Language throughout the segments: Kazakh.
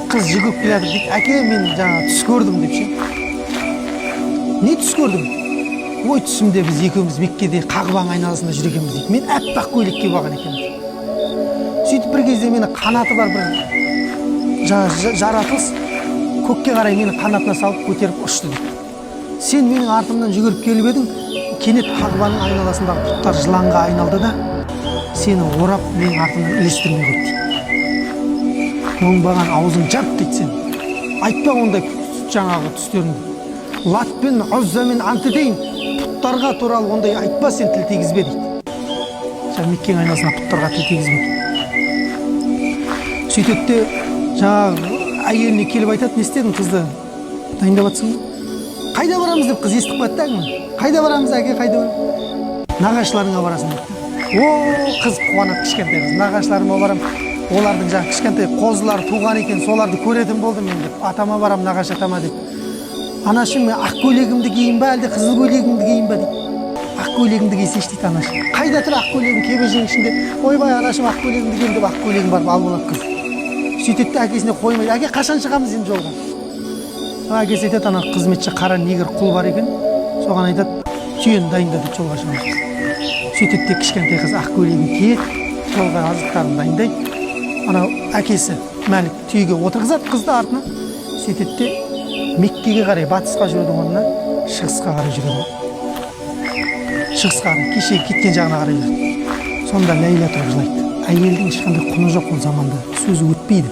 Қыз жүгіріп келе жатыр дейді, әке мен жаңа түс көрдім деп ше. Не түс көрдің? Ой, түсімде біз екеуміз Меккеде Қағбаның айналасында жүр екенбіз дейді. Мен аппақ көйлек киіп алған екенмін. Сөйтіп бір кезде мені қанаты бар бір жаратылыс көкке қарай мені қанатына салып көтеріп ұшты дейді. Сен менің артымнан жүгіріп келіп едің, кенет Қағбаның айналасындағы бұттар жыланға айналды да, сені орап менің артымнан ілестірмей қойды дейді. Оңбаған аузың жап дейді сен. Айтпа ондай жаңағы түстеріңді. Лат пен Ұззамен ант етейін, пұттарға туралы ондай айтпа, сен тіл тигізбе дейді. Жаңа Меккенің айналасына пұттарға тіл тигізбе дейді. Сөйтеді де жаңағы әйеліне келіп айтады, не істедің, қызды дайындап жатсың ба? Қайда барамыз деп қыз естіп қояды да әңгімені. Қайда барамыз әке, қайда барамыз? Нағашыларыңа барасың дейді. О, қыз қуанады, кішкентай қыз. Нағашыларыма барам. Олардың жаңа кішкентай қозылары туған екен, соларды көретін болдым мен деп. Атама барам, нағашы атама деп. Анашым, мен ақ көйлегімді киейін ба, әлде қызыл көйлегімді киейін ба дейді. Ақ көйлегімді кисейші дейді анашым. Қайда тұр ақ көйлегім, кебеженің ішінде. Ойбай, анашым, ақ көйлегімді киейін деп ақ көйлегім барып алып алады қыз. Сөйтеді де әкесіне қоймайды. Әке, қашан шығамыз енді жолға? Әкесі айтады, ана қызметші қара негр құл бар екен, соған айтады, түйені дайында деп жолға шығамыз. Сөйтеді де кішкентай қыз ақ көйлегін киеді, жолға азықтарын дайындайды. Анау әкесі Мәлік түйеге отырғызады қызды артына. Сөйтеді де Меккеге қарай батысқа жүрудің орнына шығысқа қарай жүреді. Шығысқа қарай, кеше кеткен жағына қарай жүреді. Сонда Ләйла тұрып жылайды. Әйелдің ешқандай құны жоқ ол заманда, сөзі өтпейді.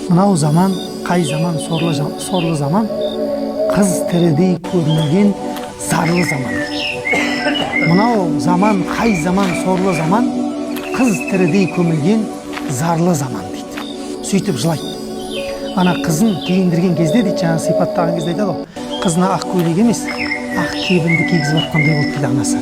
Мынау заман, қай заман, сорлы заман, қыз тірідей көрмеген зарлы заман. Мынау заман, қай заман, сорлы заман, қыз тірідей көмілген зарлы заман дейді. Сөйтіп жылайды. Ана қызын киіндірген кезде дейді, жаңа сипаттаған кезде айтады ғой, қызына ақ көйлек емес, ақ кебінді кигізіп жатқандай болды дейді анасы.